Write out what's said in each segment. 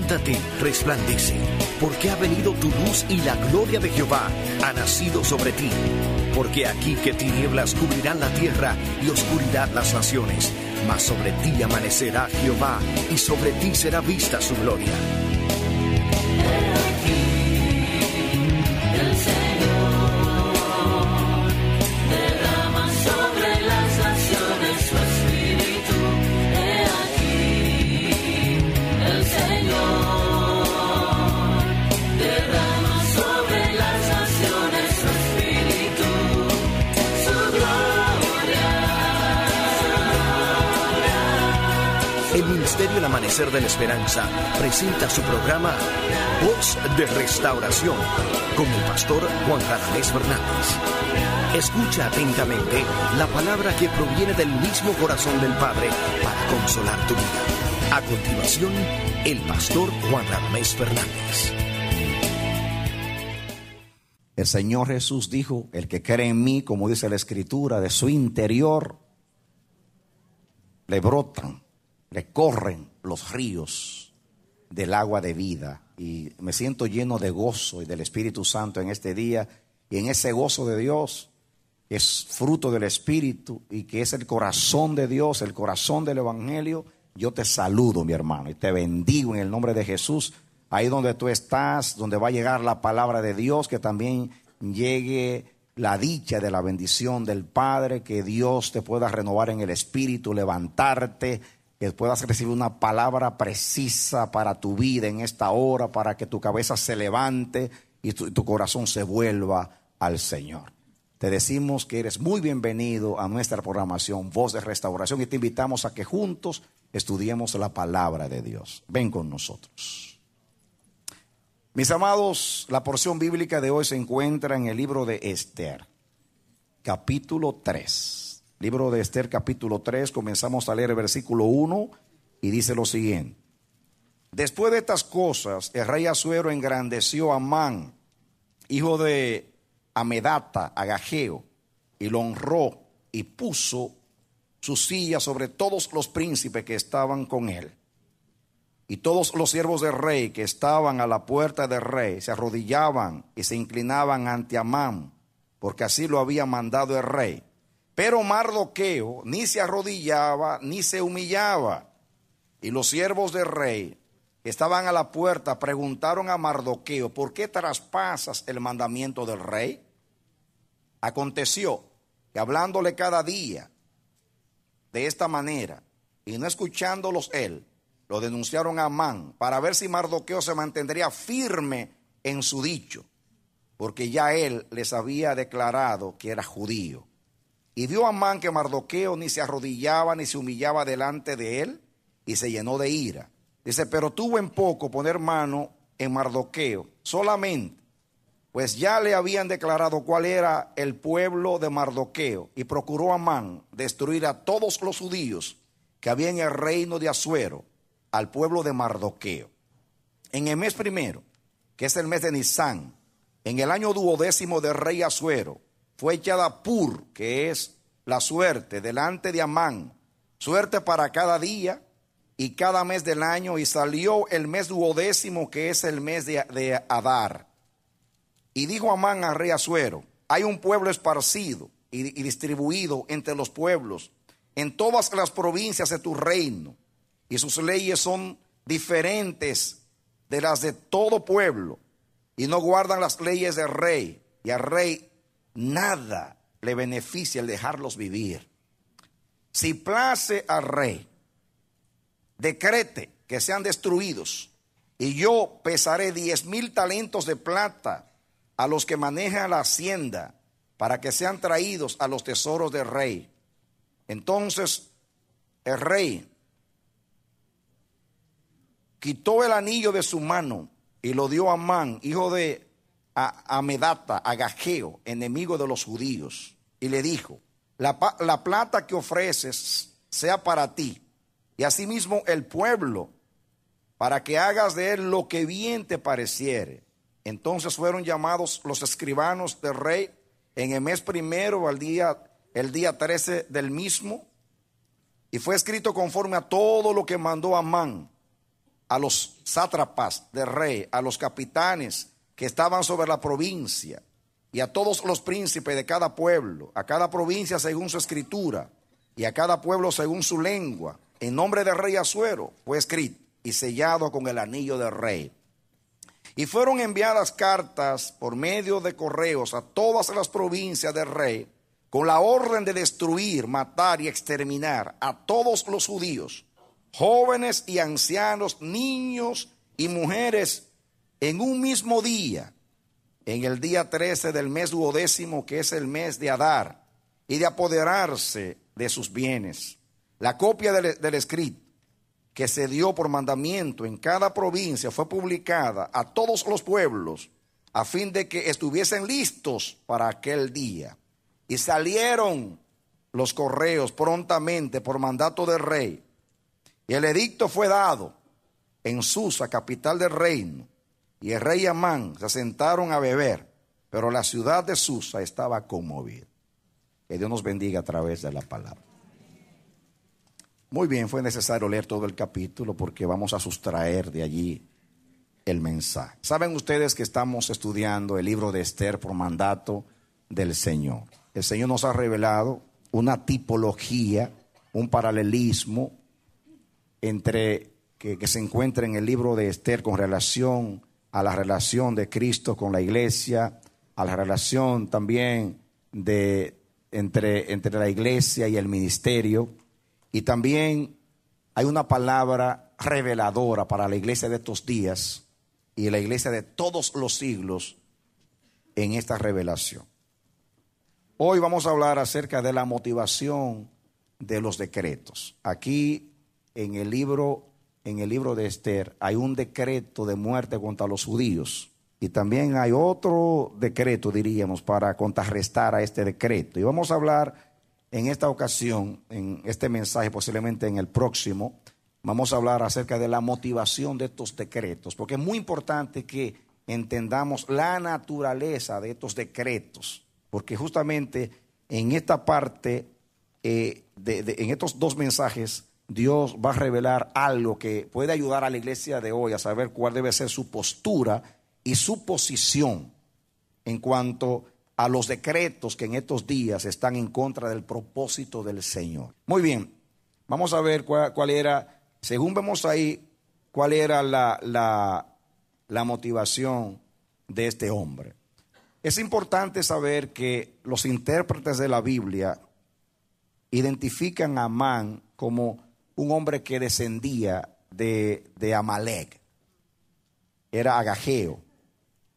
Levántate, resplandece, porque ha venido tu luz y la gloria de Jehová ha nacido sobre ti. Porque aquí que tinieblas cubrirán la tierra y oscuridad las naciones, mas sobre ti amanecerá Jehová y sobre ti será vista su gloria. El Ministerio El Amanecer de la Esperanza presenta su programa Voz de Restauración con el pastor Juan Radamés Fernández. Escucha atentamente la palabra que proviene del mismo corazón del Padre para consolar tu vida. A continuación, el pastor Juan Radamés Fernández. El Señor Jesús dijo: el que cree en mí, como dice la Escritura, de su interior le brotan, le corren los ríos del agua de vida. Y me siento lleno de gozo y del Espíritu Santo en este día. Y en ese gozo de Dios, que es fruto del Espíritu y que es el corazón de Dios, el corazón del Evangelio, yo te saludo, mi hermano, y te bendigo en el nombre de Jesús. Ahí donde tú estás, donde va a llegar la palabra de Dios, que también llegue la dicha de la bendición del Padre, que Dios te pueda renovar en el Espíritu, levantarte, que puedas recibir una palabra precisa para tu vida en esta hora, para que tu cabeza se levante y tu corazón se vuelva al Señor. Te decimos que eres muy bienvenido a nuestra programación Voz de Restauración y te invitamos a que juntos estudiemos la palabra de Dios. Ven con nosotros. Mis amados, la porción bíblica de hoy se encuentra en el libro de Esther, capítulo 3. Libro de Esther, capítulo 3, comenzamos a leer el versículo 1 y dice lo siguiente. Después de estas cosas, el rey Asuero engrandeció a Amán, hijo de Amedata, agageo, y lo honró y puso su silla sobre todos los príncipes que estaban con él. Y todos los siervos del rey que estaban a la puerta del rey se arrodillaban y se inclinaban ante Amán, porque así lo había mandado el rey. Pero Mardoqueo ni se arrodillaba ni se humillaba. Y los siervos del rey que estaban a la puerta preguntaron a Mardoqueo: ¿por qué traspasas el mandamiento del rey? Aconteció que hablándole cada día de esta manera y no escuchándolos él, lo denunciaron a Amán para ver si Mardoqueo se mantendría firme en su dicho, porque ya él les había declarado que era judío. Y vio Amán que Mardoqueo ni se arrodillaba ni se humillaba delante de él, y se llenó de ira. Dice: pero tuvo en poco poner mano en Mardoqueo solamente, pues ya le habían declarado cuál era el pueblo de Mardoqueo, y procuró Amán destruir a todos los judíos que había en el reino de Asuero, al pueblo de Mardoqueo. En el mes primero, que es el mes de Nisán, en el año 12º del rey Asuero, fue echada Pur, que es la suerte, delante de Amán, suerte para cada día y cada mes del año, y salió el mes 12º, que es el mes de Adar. Y dijo Amán al rey Asuero: hay un pueblo esparcido y distribuido entre los pueblos en todas las provincias de tu reino, y sus leyes son diferentes de las de todo pueblo, y no guardan las leyes del rey, y al rey nada le beneficia el dejarlos vivir. Si place al rey, decrete que sean destruidos, y yo pesaré 10,000 talentos de plata a los que manejan la hacienda, para que sean traídos a los tesoros del rey. Entonces el rey quitó el anillo de su mano y lo dio a Amán, hijo de Amedata, agageo, enemigo de los judíos, y le dijo: la plata que ofreces sea para ti, y asimismo el pueblo, para que hagas de él lo que bien te pareciere. Entonces fueron llamados los escribanos del rey en el mes primero, el día 13 del mismo, y fue escrito conforme a todo lo que mandó Amán a los sátrapas del rey, a los capitanes que estaban sobre la provincia, y a todos los príncipes de cada pueblo, a cada provincia según su escritura, y a cada pueblo según su lengua, en nombre del rey Asuero, fue escrito y sellado con el anillo del rey. Y fueron enviadas cartas por medio de correos a todas las provincias del rey, con la orden de destruir, matar y exterminar a todos los judíos, jóvenes y ancianos, niños y mujeres, en un mismo día, en el día 13 del mes 12, que es el mes de Adar, y de apoderarse de sus bienes. La copia del escrito que se dio por mandamiento en cada provincia fue publicada a todos los pueblos, a fin de que estuviesen listos para aquel día. Y salieron los correos prontamente por mandato del rey. Y el edicto fue dado en Susa, capital del reino. Y el rey y Amán se sentaron a beber, pero la ciudad de Susa estaba conmovida. Que Dios nos bendiga a través de la palabra. Muy bien, fue necesario leer todo el capítulo porque vamos a sustraer de allí el mensaje. Saben ustedes que estamos estudiando el libro de Esther por mandato del Señor. El Señor nos ha revelado una tipología, un paralelismo entre que se encuentra en el libro de Esther con relación a la relación de Cristo con la iglesia, a la relación también entre la iglesia y el ministerio. Y también hay una palabra reveladora para la iglesia de estos días y la iglesia de todos los siglos en esta revelación. Hoy vamos a hablar acerca de la motivación de los decretos. Aquí en el libro de Esther hay un decreto de muerte contra los judíos y también hay otro decreto, diríamos, para contrarrestar a este decreto. Y vamos a hablar en esta ocasión, en este mensaje, posiblemente en el próximo, vamos a hablar acerca de la motivación de estos decretos, porque es muy importante que entendamos la naturaleza de estos decretos. Porque justamente en esta parte, en estos dos mensajes, Dios va a revelar algo que puede ayudar a la iglesia de hoy a saber cuál debe ser su postura y su posición en cuanto a los decretos que en estos días están en contra del propósito del Señor. Muy bien, vamos a ver cuál era, según vemos ahí, cuál era la motivación de este hombre. Es importante saber que los intérpretes de la Biblia identifican a Amán como un hombre que descendía de Amalek. Era agageo.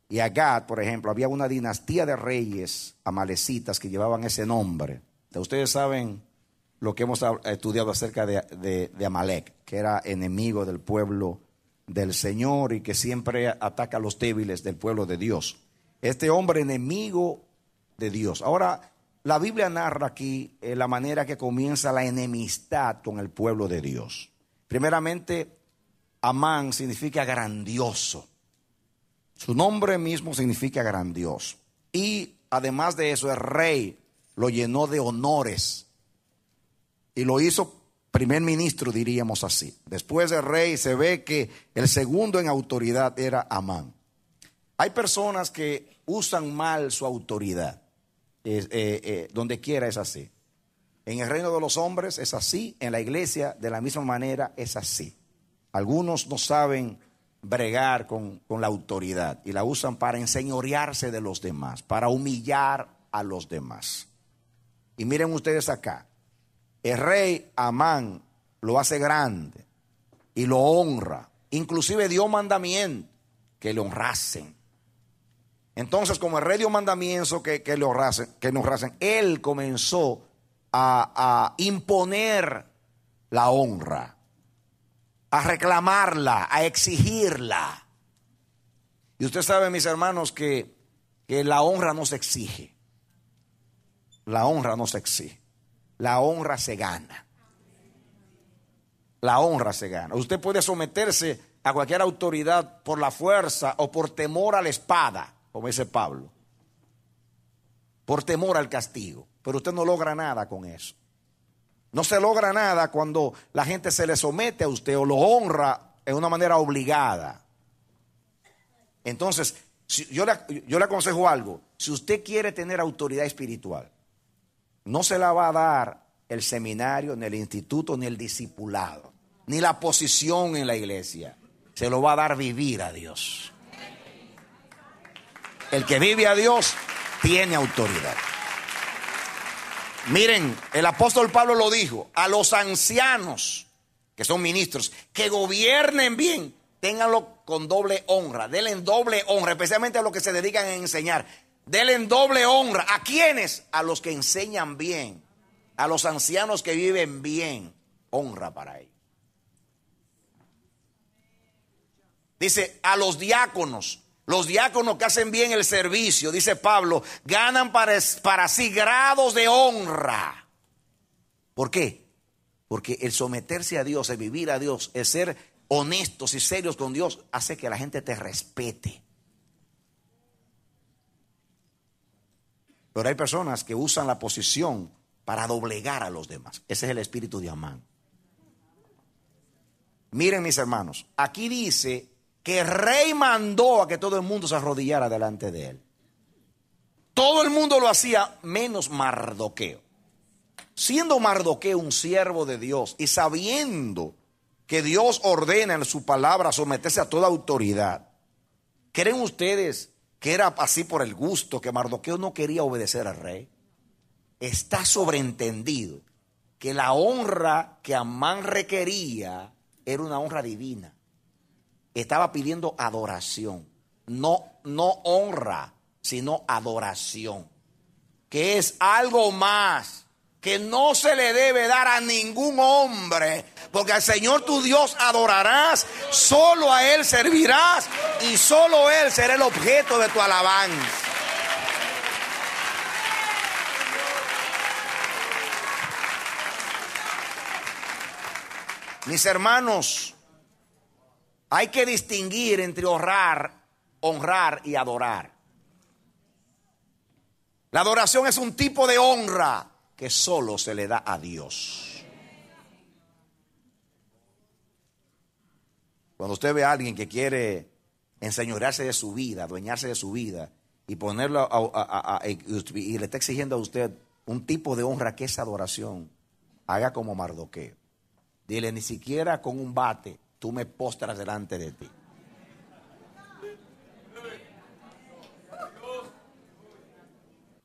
Y Agag, por ejemplo, había una dinastía de reyes amalecitas que llevaban ese nombre. Ustedes saben lo que hemos estudiado acerca de Amalek, que era enemigo del pueblo del Señor y que siempre ataca a los débiles del pueblo de Dios. Este hombre enemigo de Dios. Ahora, la Biblia narra aquí la manera que comienza la enemistad con el pueblo de Dios. Primeramente, Amán significa grandioso. Su nombre mismo significa grandioso. Y además de eso, el rey lo llenó de honores. Y lo hizo primer ministro, diríamos así. Después del rey se ve que el segundo en autoridad era Amán. Hay personas que usan mal su autoridad. Donde quiera es así. En el reino de los hombres es así. En la iglesia de la misma manera es así. Algunos no saben bregar con la autoridad y la usan para enseñorearse de los demás, para humillar a los demás. Y miren ustedes acá. El rey Amán lo hace grande y lo honra. Inclusive dio mandamiento que le honrasen. Entonces, como el rey dio mandamiento que nos honrasen, él comenzó a imponer la honra, a reclamarla, a exigirla. Y usted sabe, mis hermanos, que la honra no se exige. La honra no se exige. La honra se gana. La honra se gana. Usted puede someterse a cualquier autoridad por la fuerza o por temor a la espada, como dice Pablo, por temor al castigo. Pero usted no logra nada con eso. No se logra nada cuando la gente se le somete a usted o lo honra en una manera obligada. Entonces, yo le aconsejo algo. Si usted quiere tener autoridad espiritual, no se la va a dar el seminario, ni el instituto, ni el discipulado, ni la posición en la iglesia. Se lo va a dar vivir a Dios. El que vive a Dios tiene autoridad. Miren, el apóstol Pablo lo dijo: a los ancianos, que son ministros, que gobiernen bien, ténganlo con doble honra, denle doble honra, especialmente a los que se dedican a enseñar. Denle doble honra. ¿A quiénes? A los que enseñan bien, a los ancianos que viven bien, honra para ellos. Dice, a los diáconos que hacen bien el servicio, dice Pablo, ganan para sí grados de honra. ¿Por qué? Porque el someterse a Dios, el vivir a Dios, el ser honestos y serios con Dios, hace que la gente te respete. Pero hay personas que usan la posición para doblegar a los demás. Ese es el espíritu de Amán. Miren, mis hermanos, aquí dice que el rey mandó a que todo el mundo se arrodillara delante de él. Todo el mundo lo hacía menos Mardoqueo. Siendo Mardoqueo un siervo de Dios y sabiendo que Dios ordena en su palabra someterse a toda autoridad, ¿creen ustedes que era así por el gusto, que Mardoqueo no quería obedecer al rey? Está sobreentendido que la honra que Amán requería era una honra divina. Estaba pidiendo adoración, no honra, sino adoración, que es algo más que no se le debe dar a ningún hombre, porque al Señor tu Dios adorarás, solo a Él servirás y solo Él será el objeto de tu alabanza. Mis hermanos, hay que distinguir entre honrar y adorar. La adoración es un tipo de honra que solo se le da a Dios. Cuando usted ve a alguien que quiere enseñorearse de su vida, adueñarse de su vida y ponerlo y le está exigiendo a usted un tipo de honra que es adoración, haga como Mardoqueo. Dile, ni siquiera con un bate tú me postras delante de ti.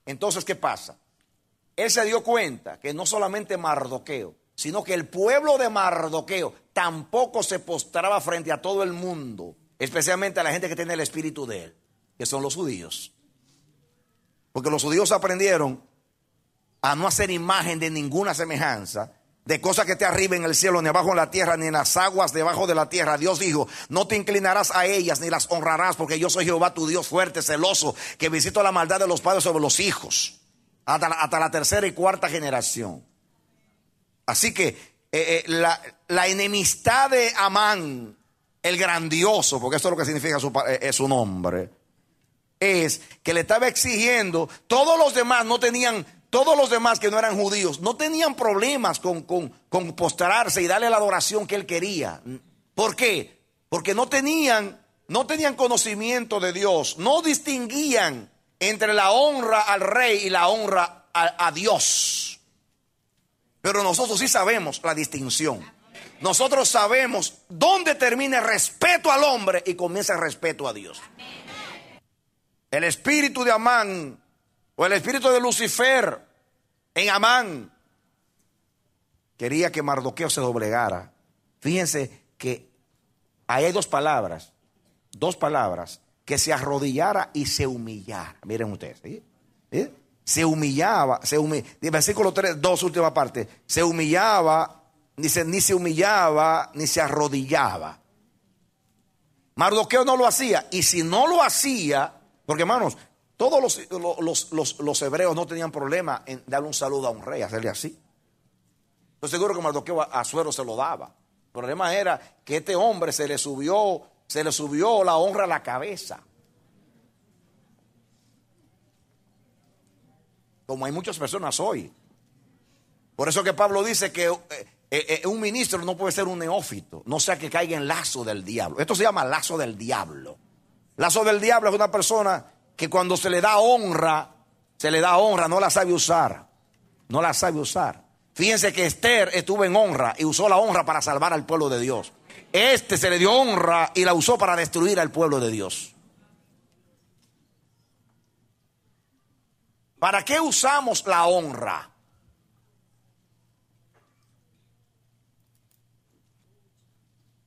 Entonces, ¿qué pasa? Él se dio cuenta que no solamente Mardoqueo, sino que el pueblo de Mardoqueo tampoco se postraba frente a todo el mundo, especialmente a la gente que tiene el espíritu de él, que son los judíos. Porque los judíos aprendieron a no hacer imagen de ninguna semejanza, de cosas que esté arriba en el cielo, ni abajo en la tierra, ni en las aguas debajo de la tierra. Dios dijo, no te inclinarás a ellas, ni las honrarás, porque yo soy Jehová tu Dios fuerte, celoso, que visito la maldad de los padres sobre los hijos, hasta la tercera y cuarta generación. Así que la enemistad de Amán, el grandioso, porque esto es lo que significa su nombre, es que le estaba exigiendo. Todos los demás que no eran judíos no tenían problemas con postrarse y darle la adoración que él quería. ¿Por qué? Porque no tenían conocimiento de Dios, no distinguían entre la honra al rey y la honra a Dios. Pero nosotros sí sabemos la distinción. Nosotros sabemos dónde termina el respeto al hombre y comienza el respeto a Dios. El espíritu de Amán, o el espíritu de Lucifer en Amán, quería que Mardoqueo se doblegara. Fíjense que ahí hay dos palabras, que se arrodillara y se humillara. Miren ustedes, ¿sí? ¿Sí? Se humillaba, versículo 3, 2, última parte, se humillaba, dice, ni se humillaba, ni se arrodillaba. Mardoqueo no lo hacía, y si no lo hacía, porque hermanos, todos los hebreos no tenían problema en darle un saludo a un rey, hacerle así. Estoy seguro que Mardoqueo a Asuero se lo daba. El problema era que este hombre se le subió la honra a la cabeza. Como hay muchas personas hoy. Por eso que Pablo dice que Un ministro no puede ser un neófito, no sea que caiga en lazo del diablo. Esto se llama lazo del diablo. Lazo del diablo es una persona que cuando se le da honra, no la sabe usar. No la sabe usar. Fíjense que Esther estuvo en honra y usó la honra para salvar al pueblo de Dios. Se le dio honra y la usó para destruir al pueblo de Dios. ¿Para qué usamos la honra?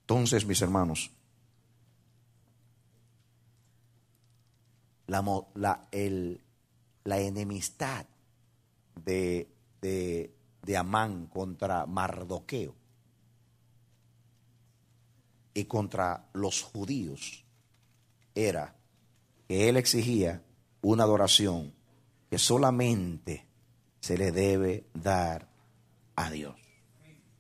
Entonces, mis hermanos, la enemistad de Amán contra Mardoqueo y contra los judíos era que él exigía una adoración que solamente se le debe dar a Dios.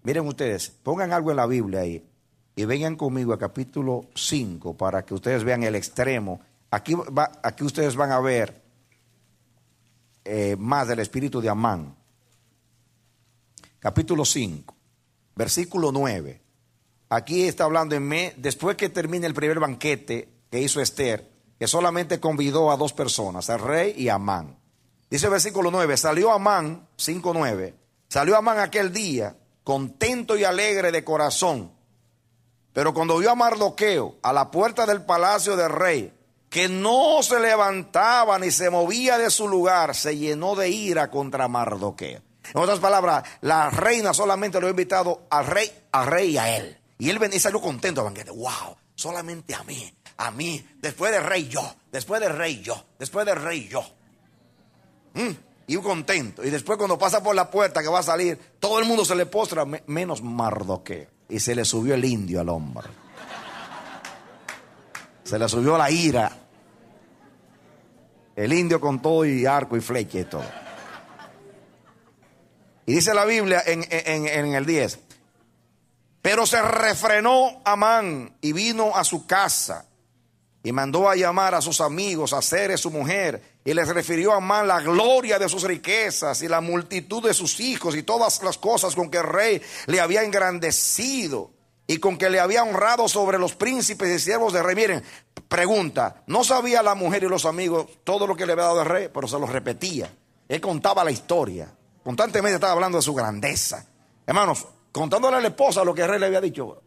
Miren ustedes, pongan algo en la Biblia ahí y vengan conmigo a capítulo 5 para que ustedes vean el extremo. Aquí ustedes van a ver más del espíritu de Amán. Capítulo 5, versículo 9. Aquí está hablando después que termine el primer banquete que hizo Esther, que solamente convidó a 2 personas, al rey y a Amán. Dice el versículo 9, salió Amán, 5:9, salió Amán aquel día contento y alegre de corazón, pero cuando vio a Mardoqueo a la puerta del palacio del rey, que no se levantaba ni se movía de su lugar, se llenó de ira contra Mardoqueo. En otras palabras, la reina solamente lo ha invitado al rey y a él. Y él salió contento al banquete. ¡Wow! Solamente a mí, después del rey yo, después del rey yo, después del rey yo. Y contento. Y después cuando pasa por la puerta que va a salir, todo el mundo se le postra, menos Mardoqueo. Y se le subió el indio al hombro. Se le subió la ira. El indio con todo y arco y flecha y todo. Y dice la Biblia en el 10. Pero se refrenó Amán y vino a su casa y mandó a llamar a sus amigos, a Zeres su mujer, y les refirió a Amán la gloria de sus riquezas y la multitud de sus hijos y todas las cosas con que el rey le había engrandecido y con que le había honrado sobre los príncipes y siervos del rey. Miren, pregunta, ¿no sabía la mujer y los amigos todo lo que le había dado el rey? Pero se lo repetía. Él contaba la historia. Constantemente estaba hablando de su grandeza. Hermanos, contándole a la esposa lo que el rey le había dicho,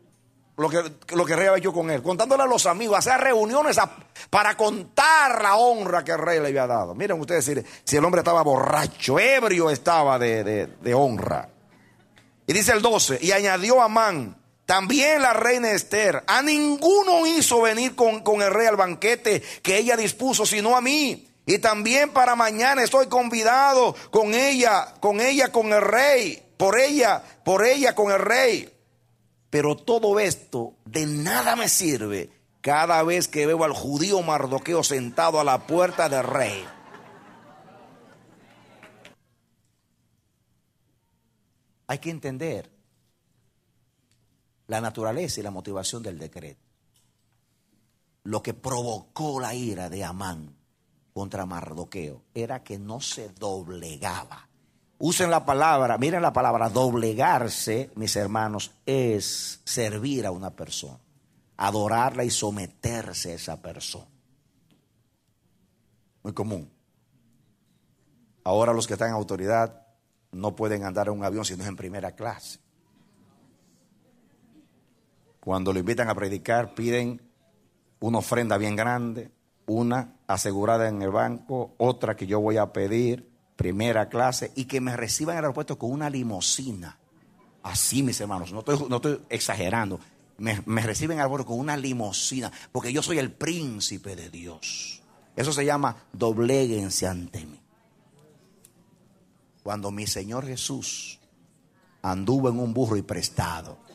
lo que el rey había hecho con él, contándole a los amigos, hacer reuniones para contar la honra que el rey le había dado. Miren ustedes si el hombre estaba borracho, ebrio estaba de honra. Y dice el 12, y añadió Amán, también la reina Esther, a ninguno hizo venir con el rey al banquete que ella dispuso, sino a mí. Y también para mañana estoy convidado con ella con el rey, por ella con el rey. Pero todo esto de nada me sirve cada vez que veo al judío Mardoqueo sentado a la puerta del rey. Hay que entender la naturaleza y la motivación del decreto. Lo que provocó la ira de Amán contra Mardoqueo era que no se doblegaba. Usen la palabra, miren la palabra doblegarse, mis hermanos, es servir a una persona, adorarla y someterse a esa persona. Muy común. Ahora los que están en autoridad no pueden andar en un avión si no es en primera clase. Cuando lo invitan a predicar, piden una ofrenda bien grande, una asegurada en el banco, otra que yo voy a pedir, primera clase, y que me reciban en el aeropuerto con una limusina. Así, mis hermanos, no estoy exagerando. Me reciben en el aeropuerto con una limusina, porque yo soy el príncipe de Dios. Eso se llama dobléguense ante mí. Cuando mi Señor Jesús anduvo en un burro y prestado,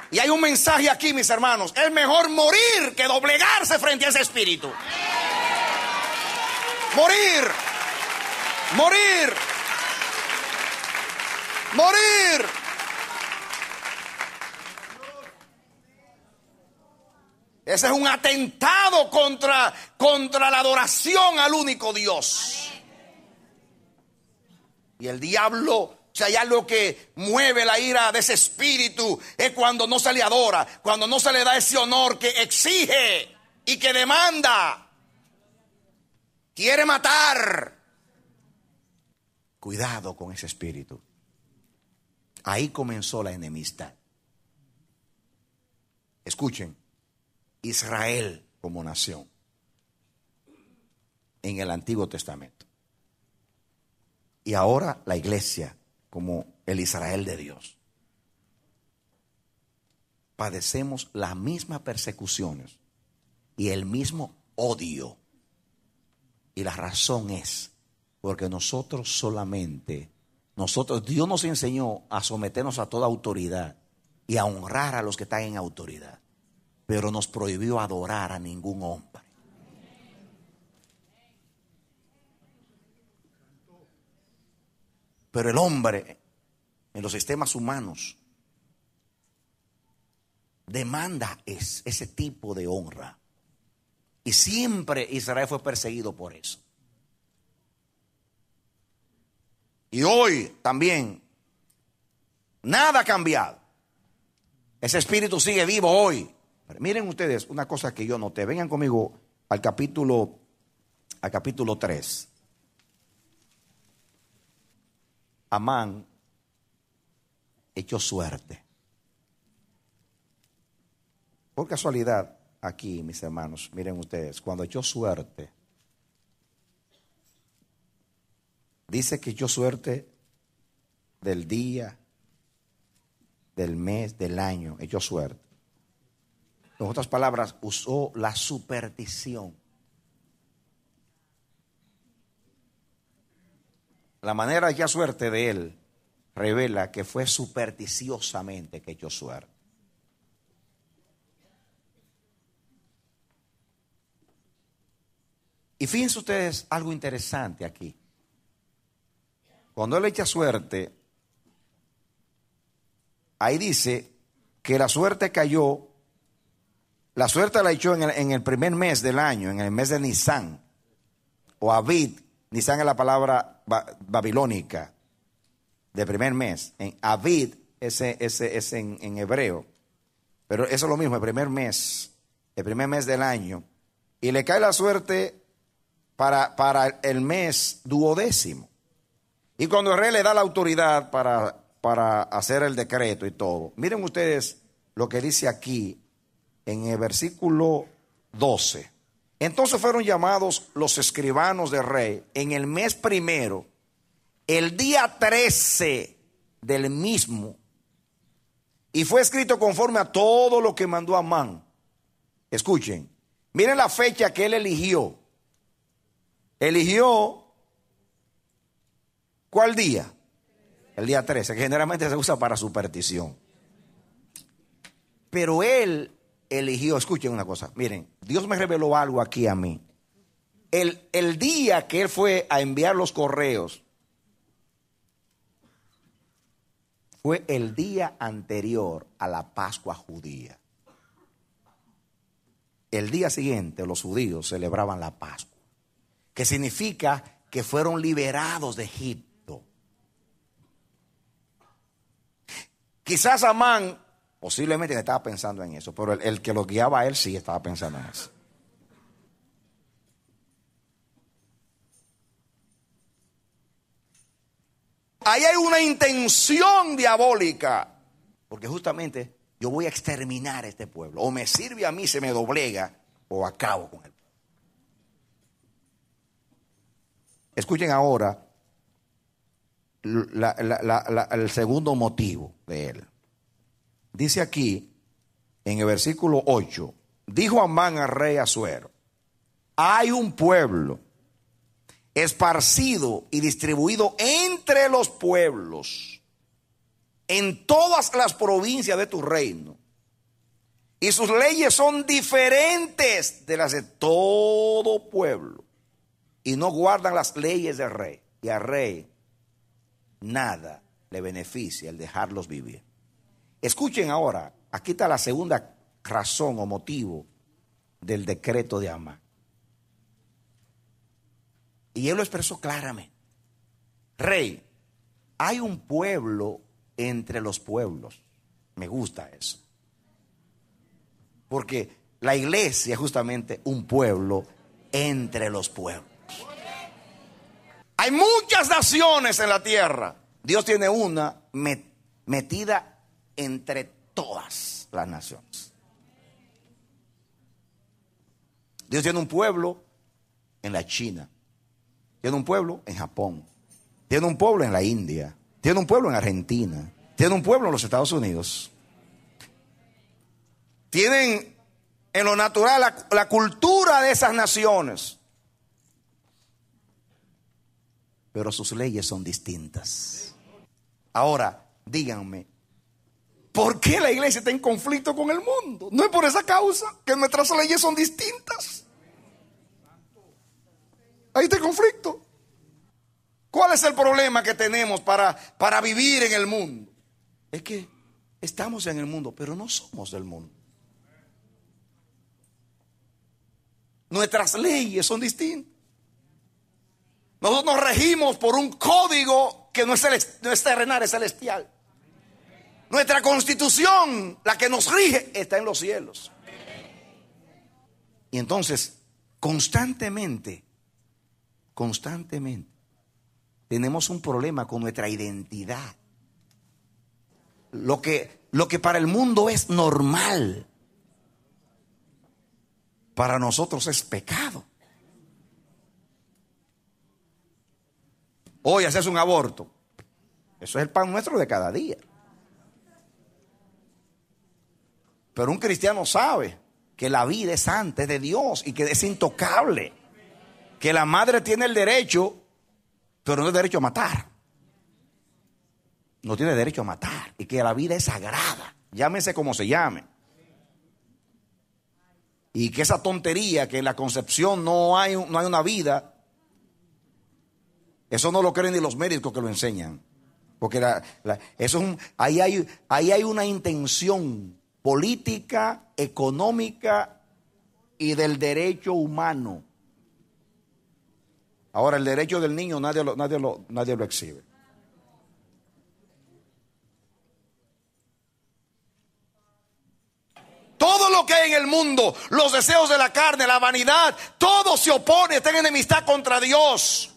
y hay un mensaje aquí, mis hermanos. Es mejor morir que doblegarse frente a ese espíritu. Morir. Morir. Morir. Ese es un atentado contra la adoración al único Dios. Y el diablo, si hay algo que mueve la ira de ese espíritu, es cuando no se le adora, cuando no se le da ese honor que exige y que demanda. Quiere matar. Cuidado con ese espíritu. Ahí comenzó la enemistad. Escuchen, Israel como nación en el Antiguo Testamento. Y ahora la iglesia como el Israel de Dios. Padecemos las mismas persecuciones y el mismo odio. Y la razón es porque Dios nos enseñó a someternos a toda autoridad y a honrar a los que están en autoridad, pero nos prohibió adorar a ningún hombre. Pero el hombre en los sistemas humanos demanda ese tipo de honra. Y siempre Israel fue perseguido por eso. Y hoy también nada ha cambiado. Ese espíritu sigue vivo hoy. Pero miren ustedes una cosa que yo noté. Vengan conmigo al capítulo 3. Amán echó suerte. Por casualidad, aquí, mis hermanos, miren ustedes, cuando echó suerte, dice que echó suerte del día, del mes, del año, echó suerte. En otras palabras, usó la superstición. La manera de echar suerte de él revela que fue supersticiosamente que echó suerte. Y fíjense ustedes algo interesante aquí. Cuando él echa suerte, ahí dice que la suerte cayó, la suerte la echó en el primer mes del año, en el mes de Nisan, o Abid. Nisan es la palabra babilónica de primer mes. En Abid, ese es en hebreo, pero eso es lo mismo, el primer mes del año. Y le cae la suerte para el mes duodécimo. Y cuando el rey le da la autoridad para hacer el decreto y todo, miren ustedes lo que dice aquí en el versículo 12. Entonces fueron llamados los escribanos del rey en el mes primero, el día 13 del mismo, y fue escrito conforme a todo lo que mandó Amán. Escuchen, miren la fecha que él eligió. Eligió, ¿cuál día? El día 13, que generalmente se usa para superstición. Pero él eligió, escuchen una cosa, miren, Dios me reveló algo aquí a mí. El día que él fue a enviar los correos fue el día anterior a la Pascua judía. El día siguiente los judíos celebraban la Pascua, que significa que fueron liberados de Egipto. Quizás Amán posiblemente estaba pensando en eso, pero el que lo guiaba a él sí estaba pensando en eso. Ahí hay una intención diabólica, porque justamente yo voy a exterminar a este pueblo. O me sirve a mí, se me doblega, o acabo con él. Escuchen ahora el segundo motivo de él. Dice aquí, en el versículo 8, dijo Amán al rey Asuero: hay un pueblo esparcido y distribuido entre los pueblos, en todas las provincias de tu reino, y sus leyes son diferentes de las de todo pueblo, y no guardan las leyes del rey, y al rey nada le beneficia el dejarlos vivir. Escuchen ahora, aquí está la segunda razón o motivo del decreto de Amán. Y él lo expresó claramente. Rey, hay un pueblo entre los pueblos. Me gusta eso. Porque la iglesia es justamente un pueblo entre los pueblos. Hay muchas naciones en la tierra. Dios tiene una metida entre todas las naciones. Dios tiene un pueblo en la China. Tiene un pueblo en Japón. Tiene un pueblo en la India. Tiene un pueblo en Argentina. Tiene un pueblo en los Estados Unidos. Tienen en lo natural la cultura de esas naciones. Pero sus leyes son distintas. Ahora, díganme, ¿por qué la iglesia está en conflicto con el mundo? No es por esa causa, que nuestras leyes son distintas. Ahí está el conflicto. ¿Cuál es el problema que tenemos para vivir en el mundo? Es que estamos en el mundo, pero no somos del mundo. Nuestras leyes son distintas. Nosotros nos regimos por un código que no es terrenal, es celestial. Nuestra constitución, la que nos rige, está en los cielos. Y entonces, constantemente, tenemos un problema con nuestra identidad. Lo que para el mundo es normal, para nosotros es pecado. Hoy haces un aborto. Eso es el pan nuestro de cada día. Pero un cristiano sabe que la vida es santa, es de Dios y que es intocable. Que la madre tiene el derecho, pero no el derecho a matar. No tiene derecho a matar. Y que la vida es sagrada. Llámese como se llame. Y que esa tontería que en la concepción no hay una vida, eso no lo creen ni los médicos que lo enseñan. Porque ahí hay una intención política, económica y del derecho humano. Ahora, el derecho del niño nadie lo exhibe. Todo lo que hay en el mundo, los deseos de la carne, la vanidad, todo se opone, está en enemistad contra Dios.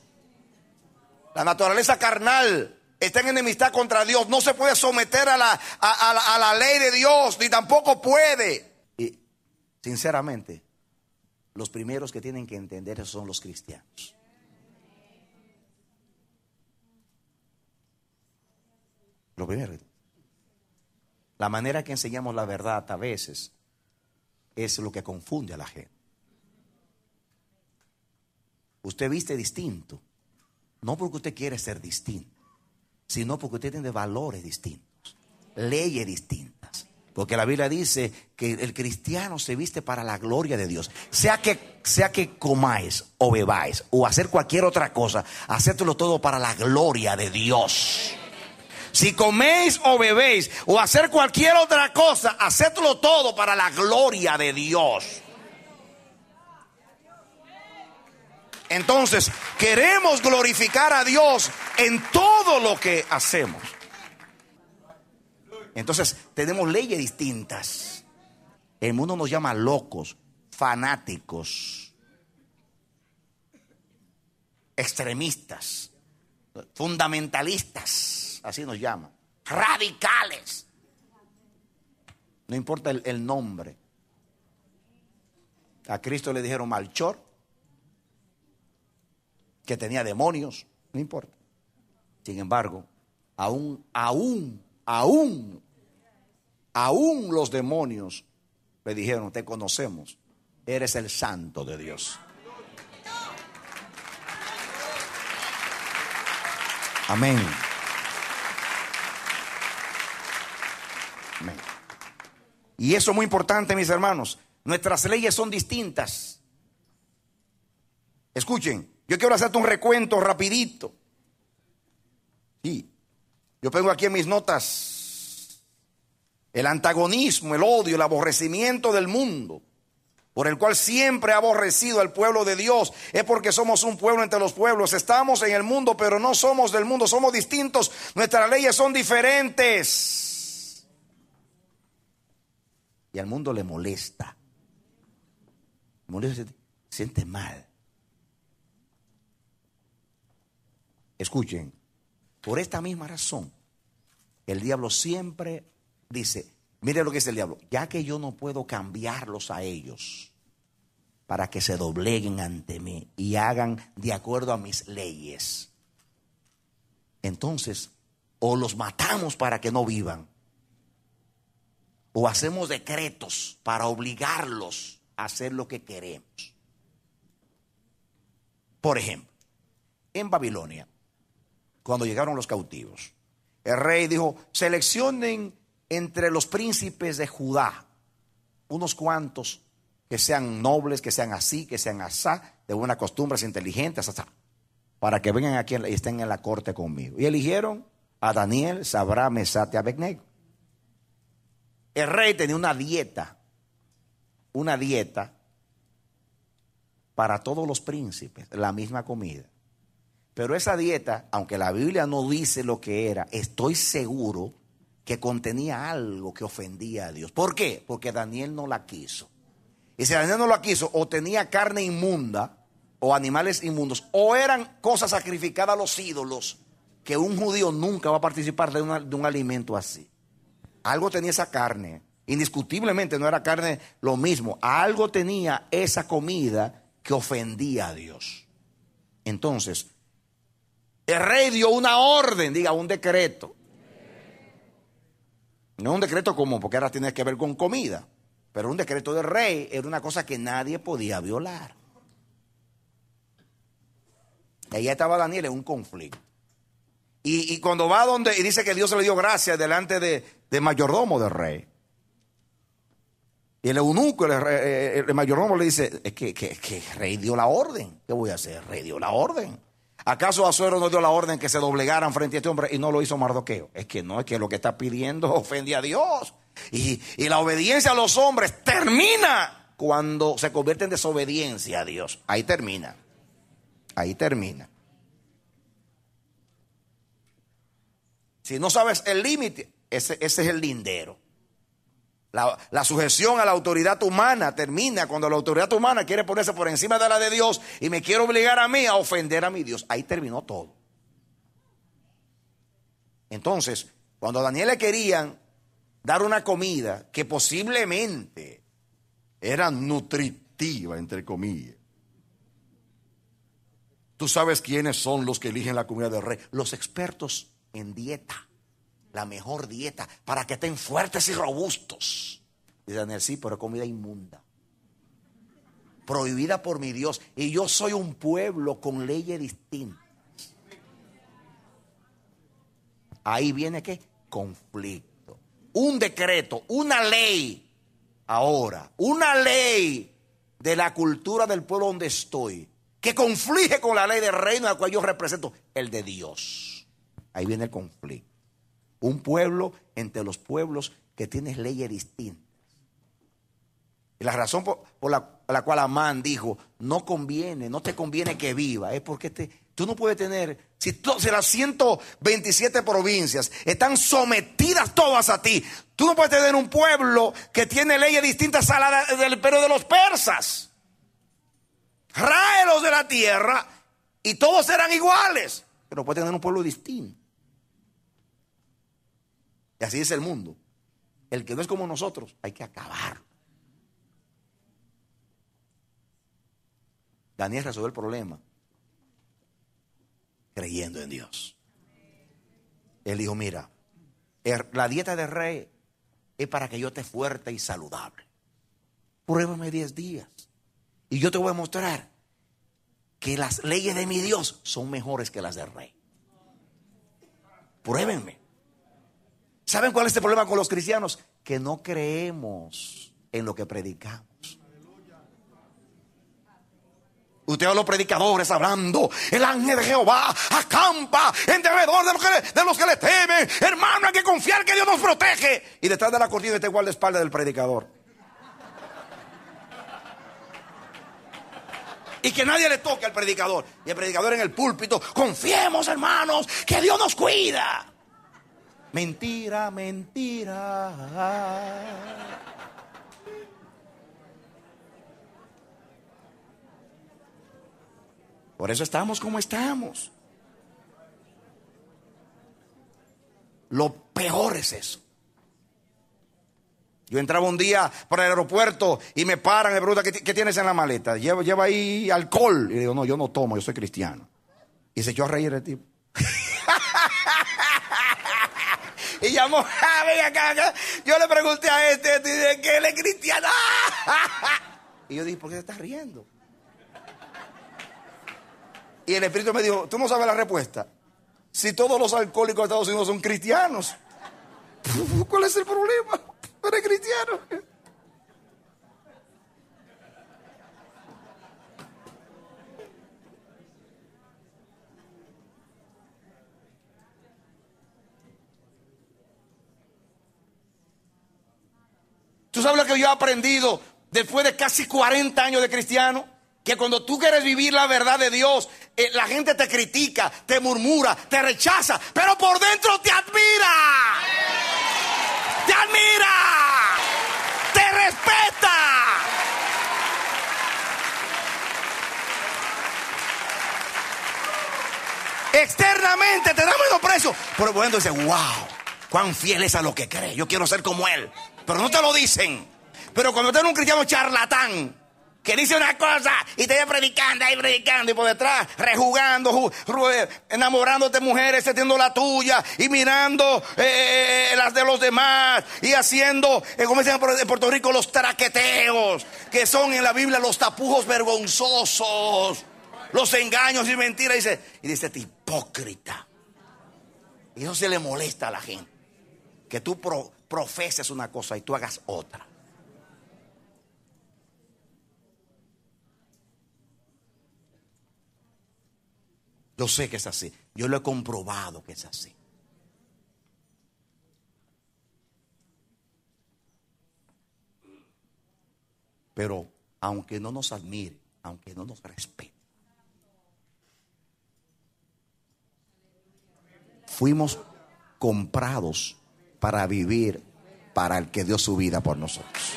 La naturaleza carnal está en enemistad contra Dios. No se puede someter a la ley de Dios, ni tampoco puede. Y sinceramente, los primeros que tienen que entender eso son los cristianos. Lo primero. La manera que enseñamos la verdad a veces es lo que confunde a la gente. Usted viste distinto, no porque usted quiere ser distinto, sino porque usted tiene valores distintos, leyes distintas. Porque la Biblia dice que el cristiano se viste para la gloria de Dios. Sea que comáis o bebáis o hacer cualquier otra cosa, hacértelo todo para la gloria de Dios. Si coméis o bebéis o hacer cualquier otra cosa, hacedlo todo para la gloria de Dios. Entonces, queremos glorificar a Dios en todo lo que hacemos. Entonces, tenemos leyes distintas. El mundo nos llama locos, fanáticos, extremistas, fundamentalistas. Así nos llaman. Radicales. No importa el nombre. A Cristo le dijeron malchor, que tenía demonios. No importa. Sin embargo, aún los demonios le dijeron: te conocemos, eres el santo de Dios. Amén. Amén. Y eso es muy importante, mis hermanos. Nuestras leyes son distintas. Escuchen, yo quiero hacerte un recuento rapidito. Sí, yo pongo aquí en mis notas el antagonismo, el odio, el aborrecimiento del mundo por el cual siempre ha aborrecido al pueblo de Dios. Es porque somos un pueblo entre los pueblos. Estamos en el mundo, pero no somos del mundo. Somos distintos. Nuestras leyes son diferentes. Y al mundo le molesta. El mundo se siente mal. Escuchen, por esta misma razón, el diablo siempre dice, mire lo que dice el diablo, ya que yo no puedo cambiarlos a ellos para que se dobleguen ante mí y hagan de acuerdo a mis leyes, entonces o los matamos para que no vivan, o hacemos decretos para obligarlos a hacer lo que queremos. Por ejemplo, en Babilonia, cuando llegaron los cautivos, el rey dijo, seleccionen entre los príncipes de Judá unos cuantos que sean nobles, que sean así, que sean asá, de buenas costumbres, inteligentes, asá, para que vengan aquí y estén en la corte conmigo. Y eligieron a Daniel, Sadrach, Mesach y Abednego. El rey tenía una dieta para todos los príncipes, la misma comida. Pero esa dieta, aunque la Biblia no dice lo que era, estoy seguro que contenía algo que ofendía a Dios. ¿Por qué? Porque Daniel no la quiso. Y si Daniel no la quiso, o tenía carne inmunda, o animales inmundos, o eran cosas sacrificadas a los ídolos, que un judío nunca va a participar de un alimento así. Algo tenía esa carne. Indiscutiblemente no era carne lo mismo. Algo tenía esa comida que ofendía a Dios. Entonces, el rey dio una orden, diga, un decreto. No un decreto común, porque ahora tiene que ver con comida. Pero un decreto del rey era una cosa que nadie podía violar. Y ahí estaba Daniel en un conflicto. Y cuando va donde, y dice que Dios se le dio gracia delante de mayordomo del rey. Y el eunuco, el mayordomo le dice, es que el rey dio la orden. ¿Qué voy a hacer? El rey dio la orden. ¿Acaso Asuero no dio la orden que se doblegaran frente a este hombre y no lo hizo Mardoqueo? Es que no, es que lo que está pidiendo ofende a Dios. Y la obediencia a los hombres termina cuando se convierte en desobediencia a Dios. Ahí termina. Ahí termina. Si no sabes el límite, ese es el lindero. La sujeción a la autoridad humana termina cuando la autoridad humana quiere ponerse por encima de la de Dios y me quiere obligar a mí a ofender a mi Dios. Ahí terminó todo. Entonces, cuando a Daniel le querían dar una comida que posiblemente era nutritiva, entre comillas. Tú sabes quiénes son los que eligen la comida del rey. Los expertos en dieta. La mejor dieta para que estén fuertes y robustos. Dice Daniel, sí, pero comida inmunda, prohibida por mi Dios. Y yo soy un pueblo con leyes distintas. Ahí viene ¿qué? Conflicto. Un decreto, una ley. Ahora, una ley de la cultura del pueblo donde estoy, que conflige con la ley del reino al cual yo represento, el de Dios. Ahí viene el conflicto. Un pueblo entre los pueblos que tiene leyes distintas. Y la razón por la cual Amán dijo, no te conviene que viva, es porque tú no puedes tener, si las 127 provincias están sometidas todas a ti, tú no puedes tener un pueblo que tiene leyes distintas a la del imperio de los persas. Ráelos de la tierra y todos serán iguales, pero puede tener un pueblo distinto. Y así es el mundo. El que no es como nosotros, hay que acabar. Daniel resolvió el problema creyendo en Dios. Él dijo, mira, la dieta del rey es para que yo esté fuerte y saludable. Pruébame 10 días y yo te voy a mostrar que las leyes de mi Dios son mejores que las del rey. Pruébenme. ¿Saben cuál es el problema con los cristianos? Que no creemos en lo que predicamos. Usted ve a los predicadores hablando, el ángel de Jehová acampa en derredor de los que le temen. Hermano, hay que confiar que Dios nos protege. Y detrás de la cortina está el guardaespaldas del predicador. Y que nadie le toque al predicador. Y el predicador en el púlpito: confiemos, hermanos, que Dios nos cuida. Mentira, mentira. Por eso estamos como estamos. Lo peor es eso. Yo entraba un día por el aeropuerto y me paran, me preguntan: ¿qué tienes en la maleta? Lleva ahí alcohol. Y digo: no, yo no tomo, yo soy cristiano. Y se echó a reír el tipo. Y llamó: ven acá. Yo le pregunté a este dice que él es cristiano. Y yo dije: ¿por qué te estás riendo? Y el Espíritu me dijo: tú no sabes la respuesta. Si todos los alcohólicos de Estados Unidos son cristianos, ¿cuál es el problema? Eres cristiano. ¿Tú sabes lo que yo he aprendido después de casi 40 años de cristiano? Que cuando tú quieres vivir la verdad de Dios, la gente te critica, te murmura, te rechaza, pero por dentro te admira. Te admira. Te respeta. Externamente te da menosprecio, pero bueno, dice: wow, cuán fiel es a lo que cree. Yo quiero ser como él. Pero no te lo dicen. Pero cuando tú eres un cristiano charlatán, que dice una cosa y te ve predicando y por detrás rejugando, enamorándote de mujeres, teniendo la tuya y mirando las de los demás y haciendo, como dicen en Puerto Rico, los traqueteos, que son en la Biblia los tapujos vergonzosos, los engaños y mentiras. Y dice: este hipócrita. Y eso se le molesta a la gente, que tú profeses una cosa y tú hagas otra. Yo sé que es así. Yo lo he comprobado que es así. Pero aunque no nos admire, aunque no nos respete, fuimos comprados para vivir para el que dio su vida por nosotros.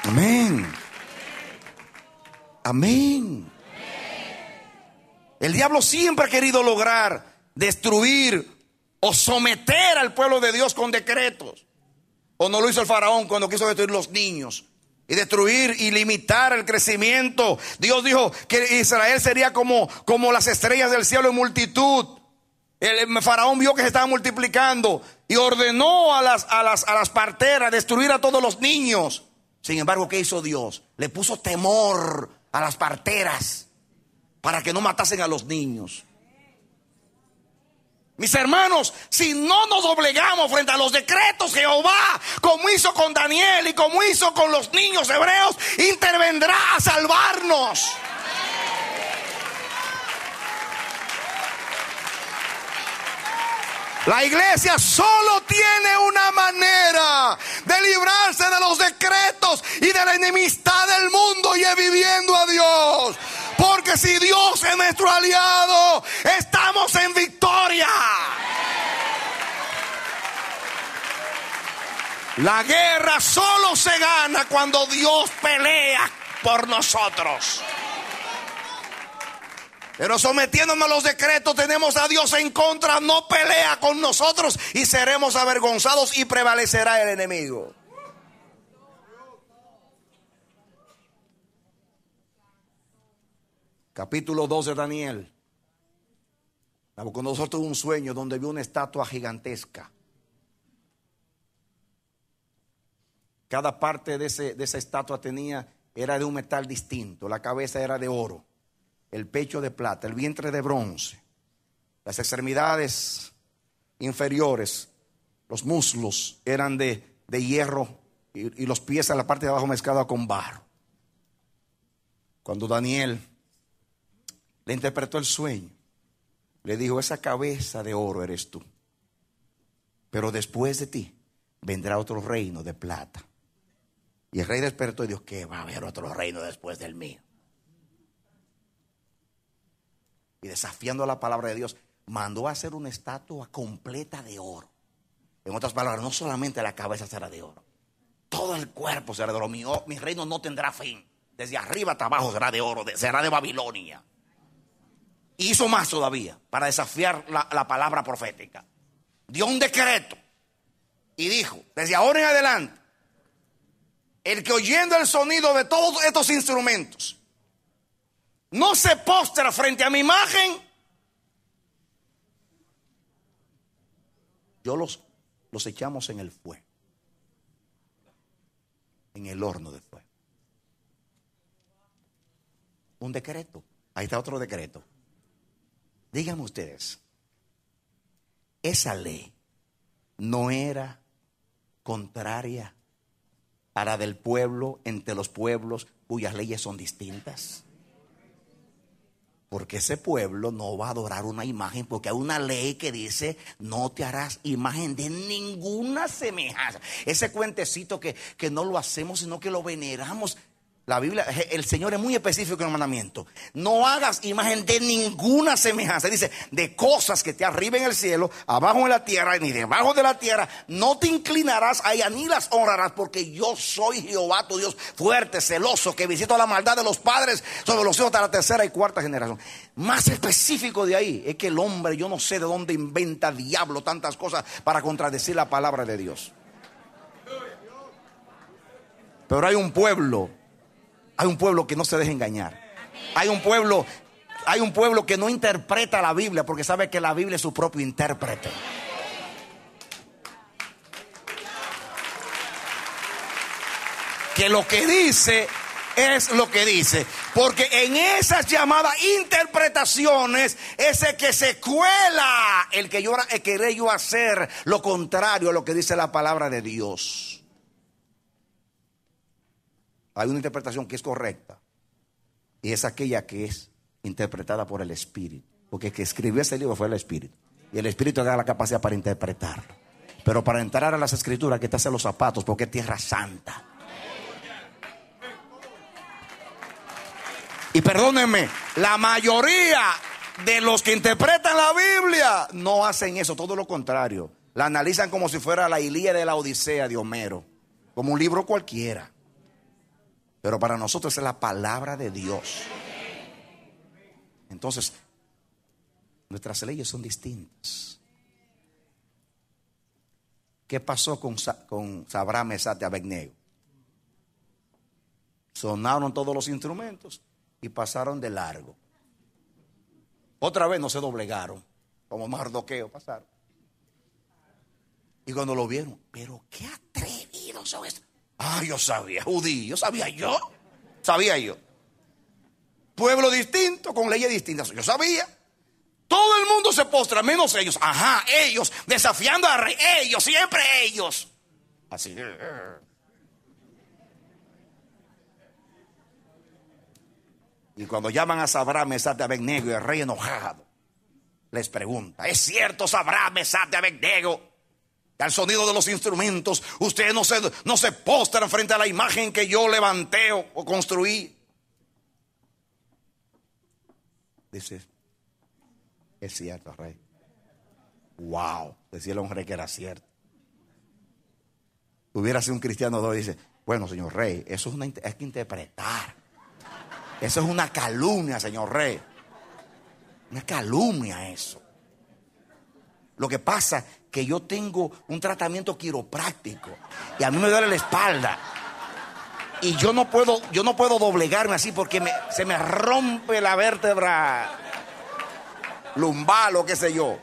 Amén. Amén. El diablo siempre ha querido lograr destruir o someter al pueblo de Dios con decretos. ¿O no lo hizo el faraón cuando quiso destruir los niños y destruir y limitar el crecimiento? Dios dijo que Israel sería como las estrellas del cielo en multitud. El faraón vio que se estaban multiplicando y ordenó a las parteras destruir a todos los niños. Sin embargo, ¿qué hizo Dios? Le puso temor a las parteras para que no matasen a los niños. Mis hermanos, si no nos doblegamos frente a los decretos, Jehová, como hizo con Daniel y como hizo con los niños hebreos, intervendrá a salvarnos. La iglesia solo tiene una manera de librarse de los decretos y de la enemistad del mundo, y es viviendo a Dios. Porque si Dios es nuestro aliado, estamos en victoria. La guerra solo se gana cuando Dios pelea por nosotros. Pero sometiéndonos a los decretos, tenemos a Dios en contra, no pelea con nosotros y seremos avergonzados y prevalecerá el enemigo. Capítulo 2 de Daniel. Nabucodonosor tuvo un sueño donde vio una estatua gigantesca. Cada parte de esa estatua era de un metal distinto. La cabeza era de oro, el pecho de plata, el vientre de bronce, las extremidades inferiores, los muslos eran de hierro y los pies en la parte de abajo mezclados con barro. Cuando Daniel le interpretó el sueño, le dijo: esa cabeza de oro eres tú, pero después de ti vendrá otro reino de plata. Y el rey despertó y dijo: ¿qué va a haber otro reino después del mío? Y desafiando la palabra de Dios, mandó a hacer una estatua completa de oro. En otras palabras, no solamente la cabeza será de oro, todo el cuerpo será de oro. Mi reino no tendrá fin. Desde arriba hasta abajo será de oro, será de Babilonia. Y hizo más todavía para desafiar la palabra profética. Dio un decreto y dijo: desde ahora en adelante, el que oyendo el sonido de todos estos instrumentos no se postra frente a mi imagen, yo los echamos en el fuego, en el horno de fuego. Un decreto. Ahí está otro decreto. Díganme ustedes, esa ley no era contraria a la del pueblo entre los pueblos cuyas leyes son distintas. Porque ese pueblo no va a adorar una imagen, porque hay una ley que dice: no te harás imagen de ninguna semejanza. Ese cuentecito que no lo hacemos, sino que lo veneramos. La Biblia, el Señor es muy específico en el mandamiento: no hagas imagen de ninguna semejanza. Dice: de cosas que te arriba en el cielo, abajo en la tierra, ni debajo de la tierra, no te inclinarás a ellas ni las honrarás, porque yo soy Jehová tu Dios, fuerte, celoso, que visito la maldad de los padres sobre los hijos hasta la tercera y cuarta generación. Más específico de ahí es que el hombre, yo no sé de dónde inventa diablo tantas cosas para contradecir la palabra de Dios. Pero hay un pueblo que no se deja engañar. Hay un pueblo que no interpreta la Biblia porque sabe que la Biblia es su propio intérprete. Que lo que dice es lo que dice, porque en esas llamadas interpretaciones es el que se cuela el que quiere yo hacer lo contrario a lo que dice la palabra de Dios. Hay una interpretación que es correcta y es aquella que es interpretada por el Espíritu, porque el que escribió ese libro fue el Espíritu, y el Espíritu da la capacidad para interpretarlo. Pero para entrar a las Escrituras hay que quitarse los zapatos, porque es tierra santa. Y perdónenme, la mayoría de los que interpretan la Biblia no hacen eso, todo lo contrario. La analizan como si fuera la Ilíada de la Odisea de Homero, como un libro cualquiera. Pero para nosotros es la palabra de Dios. Entonces, nuestras leyes son distintas. ¿Qué pasó con Sadrach, Mesach y Abednego? Sonaron todos los instrumentos y pasaron de largo. Otra vez no se doblegaron, como Mardoqueo pasaron. Y cuando lo vieron: pero qué atrevidos son estos. Yo sabía, judío, sabía yo. Pueblo distinto, con leyes distintas, yo sabía. Todo el mundo se postra, menos ellos. Ellos, desafiando al rey, ellos, siempre ellos. Así. Y cuando llaman a Sadrach, Mesach y Abednego, y el rey enojado les pregunta: ¿es cierto, Sadrach, Mesach y Abednego, al sonido de los instrumentos ustedes no se postran frente a la imagen que yo levanté o construí? Dice: es cierto, rey. Wow, decía un rey que era cierto. Hubiera sido un cristiano, dice: bueno, señor rey, eso es que interpretar. Eso es una calumnia, señor rey. Una calumnia eso. Lo que pasa que yo tengo un tratamiento quiropráctico y a mí me duele la espalda y yo no puedo doblegarme así porque se me rompe la vértebra lumbar o qué sé yo,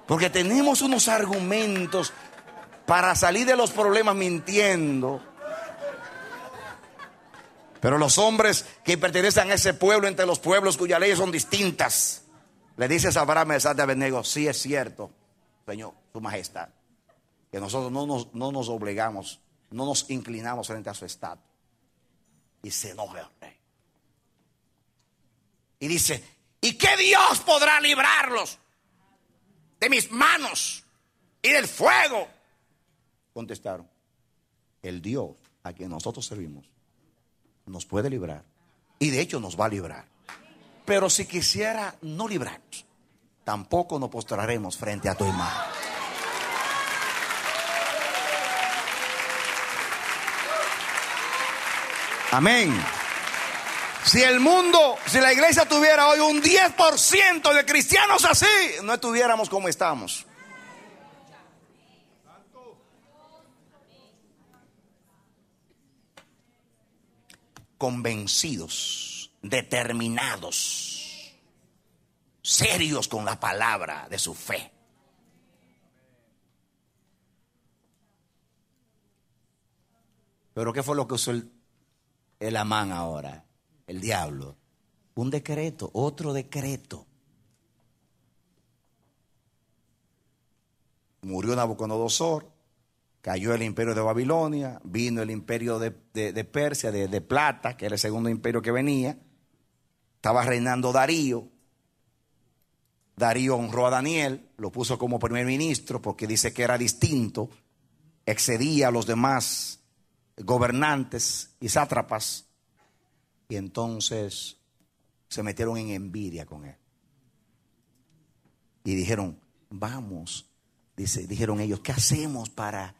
porque tenemos unos argumentos para salir de los problemas mintiendo. Pero los hombres que pertenecen a ese pueblo entre los pueblos cuyas leyes son distintas, le dice a Sadrach, Mesach y Abednego: sí es cierto, Señor, su majestad, que nosotros no nos doblegamos, no nos inclinamos frente a su estatua. Y se enoja el rey. Y dice: ¿Y qué Dios podrá librarlos de mis manos y del fuego? Contestaron: el Dios a quien nosotros servimos nos puede librar, y de hecho nos va a librar. Pero si quisiera no librarnos, tampoco nos postraremos frente a tu imagen. Amén. Si el mundo, si la iglesia tuviera hoy un 10% de cristianos así, no estuviéramos como estamos. Convencidos, determinados, serios con la palabra de su fe. Pero ¿qué fue lo que usó el Amán ahora? El diablo. Un decreto, otro decreto. Murió Nabucodonosor, cayó el imperio de Babilonia, vino el imperio de Persia, de plata, que era el segundo imperio que venía. Estaba reinando Darío. Darío honró a Daniel, lo puso como primer ministro porque dice que era distinto, excedía a los demás gobernantes y sátrapas. Y entonces se metieron en envidia con él. Y dijeron: vamos, dijeron ellos, ¿qué hacemos para...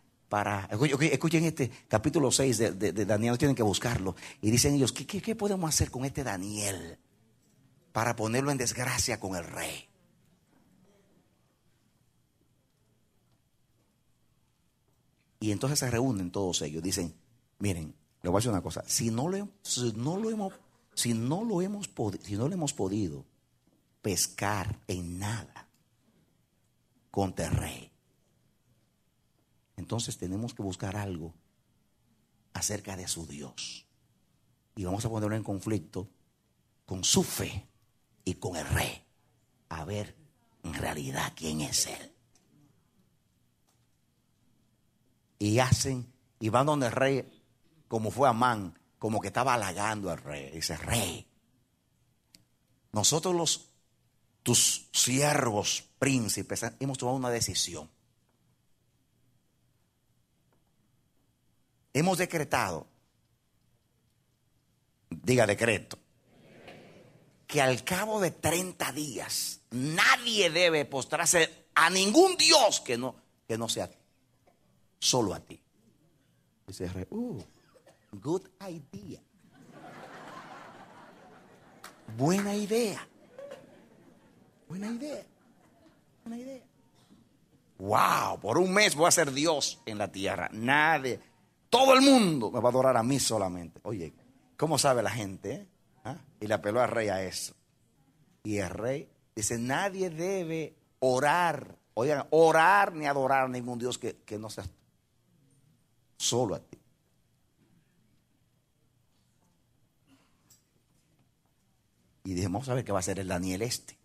Escuchen este capítulo 6 de Daniel, tienen que buscarlo. Y dicen ellos: ¿qué podemos hacer con este Daniel para ponerlo en desgracia con el rey? Y entonces se reúnen todos ellos. Dicen: miren, le voy a decir una cosa. Si no lo hemos podido pescar en nada contra el rey, entonces tenemos que buscar algo acerca de su Dios. Y vamos a ponerlo en conflicto con su fe y con el rey. A ver en realidad quién es él. Y van donde el rey, como fue Amán, como que estaba halagando al rey. Dice: rey, nosotros tus siervos príncipes hemos tomado una decisión. Hemos decretado, diga decreto, que al cabo de 30 días nadie debe postrarse a ningún Dios que no sea solo a ti. Dice el rey: good idea. Buena idea. Buena idea. Buena idea. Wow, por un mes voy a ser Dios en la tierra. Nadie, todo el mundo me va a adorar a mí solamente. Oye, ¿cómo sabe la gente? Y le apeló al rey a eso. Y el rey dice: nadie debe orar. Oigan, orar ni adorar a ningún Dios que no sea solo a ti. Y dije: vamos a ver qué va a hacer el Daniel este.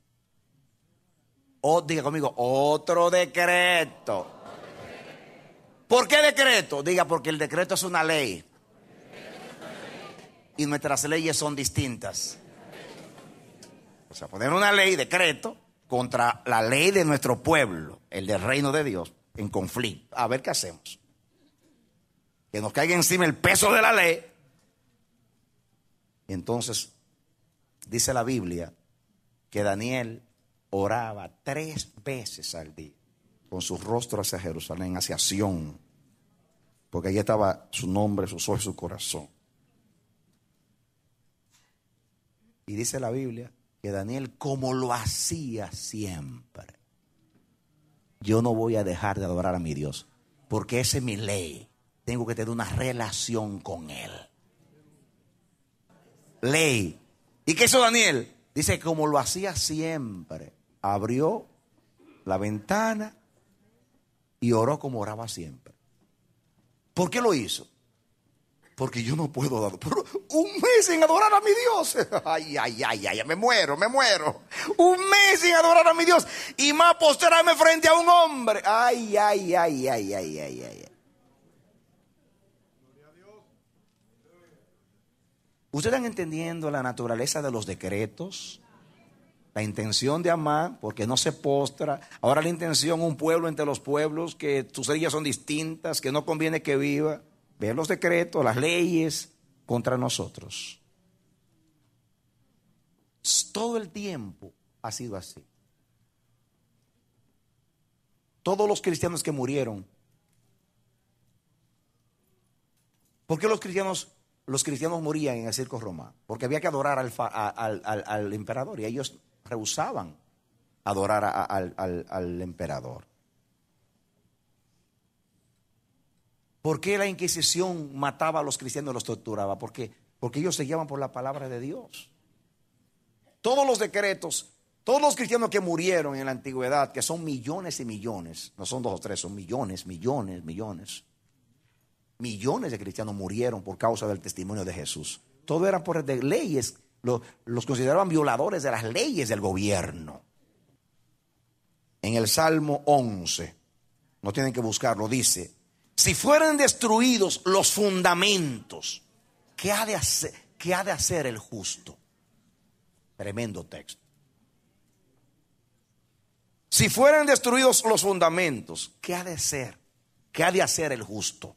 Diga conmigo: otro decreto. ¿Por qué decreto? Diga: porque el decreto es una ley. Y nuestras leyes son distintas. O sea, poner una ley, decreto, contra la ley de nuestro pueblo, el del reino de Dios, en conflicto. A ver qué hacemos. Que nos caiga encima el peso de la ley. Y entonces dice la Biblia que Daniel oraba 3 veces al día, con su rostro hacia Jerusalén, hacia Sión, porque allí estaba su nombre, sus ojos y su corazón. Y dice la Biblia que Daniel, como lo hacía siempre: yo no voy a dejar de adorar a mi Dios, porque esa es mi ley. Tengo que tener una relación con él. Ley. ¿Y qué hizo Daniel? Dice que como lo hacía siempre, abrió la ventana y oró como oraba siempre. ¿Por qué lo hizo? Porque yo no puedo dar un mes sin adorar a mi Dios. Ay, me muero. Un mes sin adorar a mi Dios. Y más postrarme frente a un hombre. Ay. ¿Ustedes están entendiendo la naturaleza de los decretos? La intención de amar, porque no se postra. Ahora la intención, un pueblo entre los pueblos, que sus leyes son distintas, que no conviene que viva. Ver los decretos, las leyes contra nosotros. Todo el tiempo ha sido así. Todos los cristianos que murieron. ¿Por qué los cristianos morían en el circo romano? Porque había que adorar al emperador, y ellos rehusaban adorar al emperador. ¿Por qué la Inquisición mataba a los cristianos y los torturaba? Porque ellos se guiaban por la palabra de Dios. Todos los decretos, todos los cristianos que murieron en la antigüedad, que son millones y millones, no son 2 o 3, son millones. Millones de cristianos murieron por causa del testimonio de Jesús. Todo era por de leyes. Los consideraban violadores de las leyes del gobierno. En el Salmo 11, no tienen que buscarlo, dice: si fueran destruidos los fundamentos, ¿qué ha de hacer el justo? Tremendo texto. Si fueran destruidos los fundamentos, ¿qué ha de ser? ¿Qué ha de hacer el justo?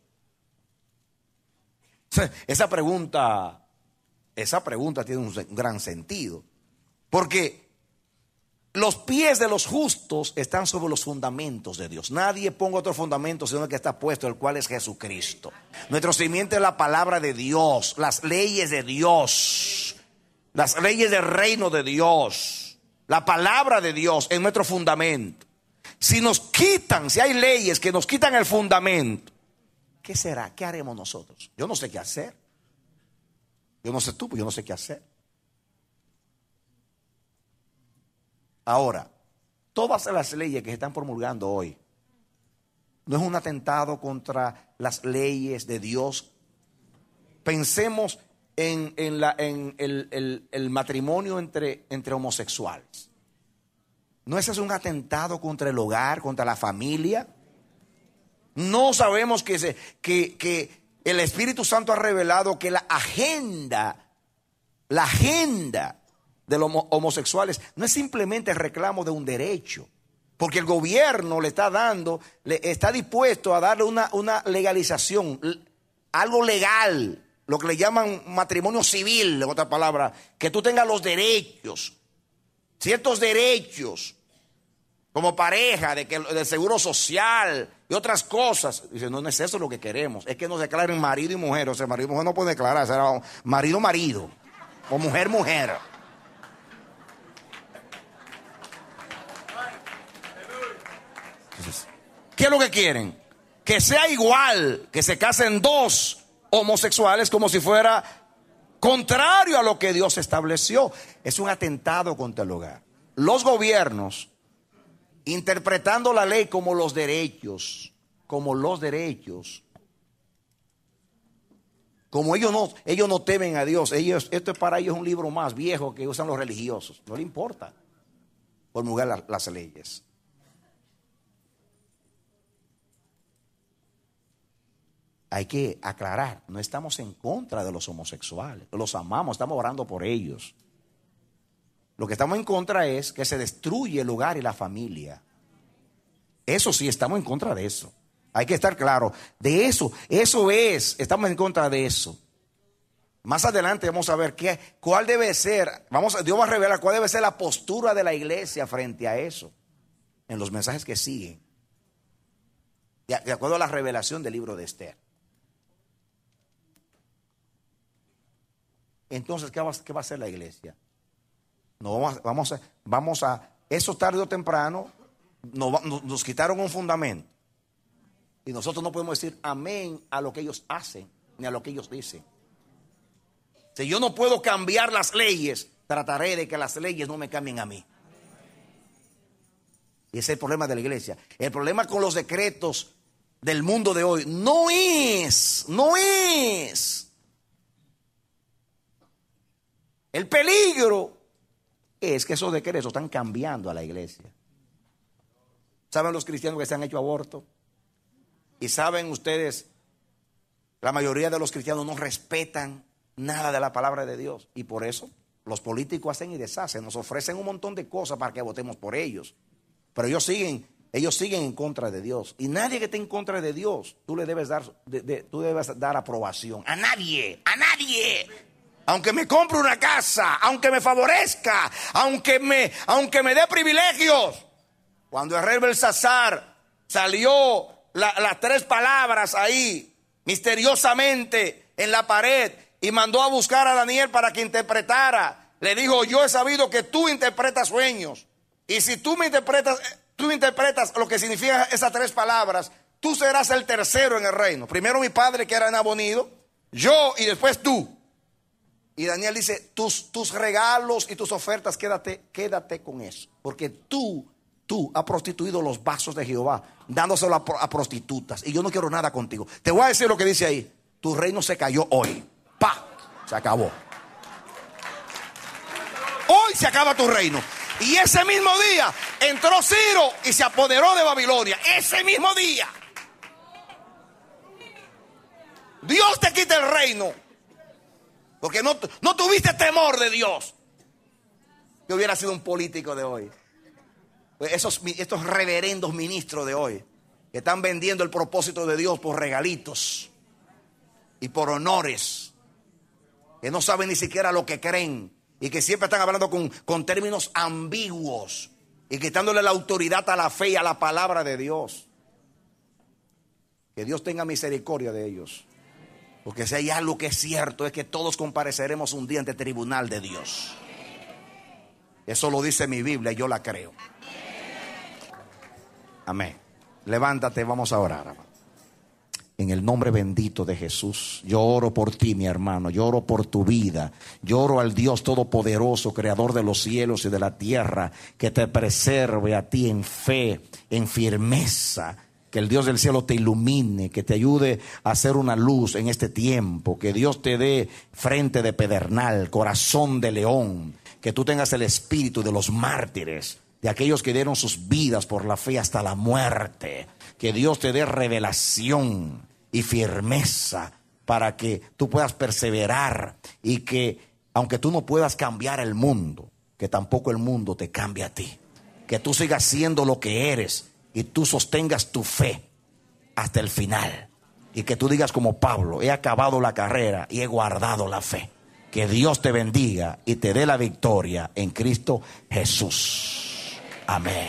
Esa pregunta tiene un gran sentido, porque los pies de los justos están sobre los fundamentos de Dios. Nadie ponga otro fundamento sino el que está puesto, el cual es Jesucristo. Nuestro cimiento es la palabra de Dios, las leyes de Dios, las leyes del reino de Dios. La palabra de Dios es nuestro fundamento. Si hay leyes que nos quitan el fundamento, ¿qué será? ¿Qué haremos nosotros? Yo no sé qué hacer. Yo no sé tú, pero yo no sé qué hacer. Ahora, todas las leyes que se están promulgando hoy, ¿no es un atentado contra las leyes de Dios? Pensemos en el matrimonio entre homosexuales. ¿No ese es un atentado contra el hogar, contra la familia? No sabemos que el Espíritu Santo ha revelado que la agenda de los homosexuales no es simplemente el reclamo de un derecho, porque el gobierno está dispuesto a darle una legalización, algo legal, lo que le llaman matrimonio civil, en otra palabra, que tú tengas los derechos, ciertos derechos, como pareja, del seguro social y otras cosas. Dice, no es eso lo que queremos, es que nos declaren marido y mujer. O sea, marido y mujer no puede declarar, será marido o mujer. Entonces, ¿qué es lo que quieren? Que sea igual, que se casen 2 homosexuales, como si fuera contrario a lo que Dios estableció. Es un atentado contra el hogar. Los gobiernos, interpretando la ley como los derechos, como ellos no temen a Dios, esto es para ellos un libro más viejo que usan los religiosos, no le importa promulgar las leyes. Hay que aclarar, no estamos en contra de los homosexuales, los amamos, estamos orando por ellos. Lo que estamos en contra es que se destruye el hogar y la familia. Eso sí, estamos en contra de eso. Hay que estar claro de eso. Estamos en contra de eso. Más adelante vamos a ver cuál debe ser. Dios va a revelar cuál debe ser la postura de la iglesia frente a eso en los mensajes que siguen, de acuerdo a la revelación del libro de Esther. Entonces, ¿qué va a hacer la iglesia? No, vamos a eso tarde o temprano nos quitaron un fundamento y nosotros no podemos decir amén a lo que ellos hacen ni a lo que ellos dicen. Si yo no puedo cambiar las leyes, trataré de que las leyes no me cambien a mí. Y ese es el problema de la iglesia. El problema con los decretos del mundo de hoy no es el peligro. Es que esos decretos están cambiando a la iglesia. ¿Saben los cristianos que se han hecho aborto? Y saben ustedes, la mayoría de los cristianos no respetan nada de la palabra de Dios. Y por eso Los políticos hacen y deshacen, nos ofrecen un montón de cosas para que votemos por ellos. Pero ellos siguen en contra de Dios. Y nadie que esté en contra de Dios, tú le debes dar aprobación. A nadie, a nadie. Aunque me compre una casa, aunque me favorezca, aunque me dé privilegios. Cuando el rey Belsasar salió las 3 palabras ahí, misteriosamente en la pared, y mandó a buscar a Daniel para que interpretara, le dijo: yo he sabido que tú interpretas sueños. Y si tú interpretas lo que significan esas 3 palabras, tú serás el tercero en el reino. Primero mi padre, que era Nabonido, yo, y después tú. Y Daniel dice: tus regalos y tus ofertas, quédate con eso. Porque tú has prostituido los vasos de Jehová, dándoselo a prostitutas. Y yo no quiero nada contigo. Te voy a decir lo que dice ahí: tu reino se cayó hoy. ¡Pah! Se acabó. Hoy se acaba tu reino. Y ese mismo día entró Ciro y se apoderó de Babilonia. Ese mismo día. Dios te quita el reino porque no tuviste temor de Dios. Yo hubiera sido un político de hoy. Pues estos reverendos ministros de hoy, que están vendiendo el propósito de Dios por regalitos y por honores, que no saben ni siquiera lo que creen, y que siempre están hablando con términos ambiguos y quitándole la autoridad a la fe y a la palabra de Dios. Que Dios tenga misericordia de ellos. Porque si hay algo que es cierto, es que todos compareceremos un día ante el tribunal de Dios. Eso lo dice mi Biblia y yo la creo. Amén. Levántate, vamos a orar. En el nombre bendito de Jesús, yo oro por ti, mi hermano. Yo oro por tu vida. Yo oro al Dios todopoderoso, creador de los cielos y de la tierra, que te preserve a ti en fe, en firmeza. Que el Dios del cielo te ilumine, que te ayude a hacer una luz en este tiempo. Que Dios te dé frente de pedernal, corazón de león. Que tú tengas el espíritu de los mártires, de aquellos que dieron sus vidas por la fe hasta la muerte. Que Dios te dé revelación y firmeza para que tú puedas perseverar. Y que aunque tú no puedas cambiar el mundo, que tampoco el mundo te cambie a ti. Que tú sigas siendo lo que eres y tú sostengas tu fe hasta el final. Y que tú digas como Pablo: he acabado la carrera y he guardado la fe. Que Dios te bendiga y te dé la victoria en Cristo Jesús. Amén.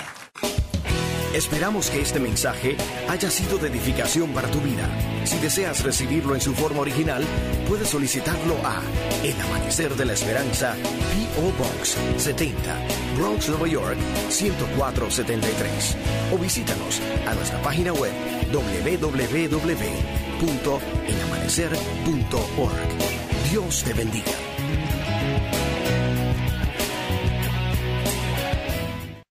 Esperamos que este mensaje haya sido de edificación para tu vida. Si deseas recibirlo en su forma original, puedes solicitarlo a El Amanecer de la Esperanza, P.O. Box 70, Bronx, Nueva York 10473. O visítanos a nuestra página web www.elamanecer.org. Dios te bendiga.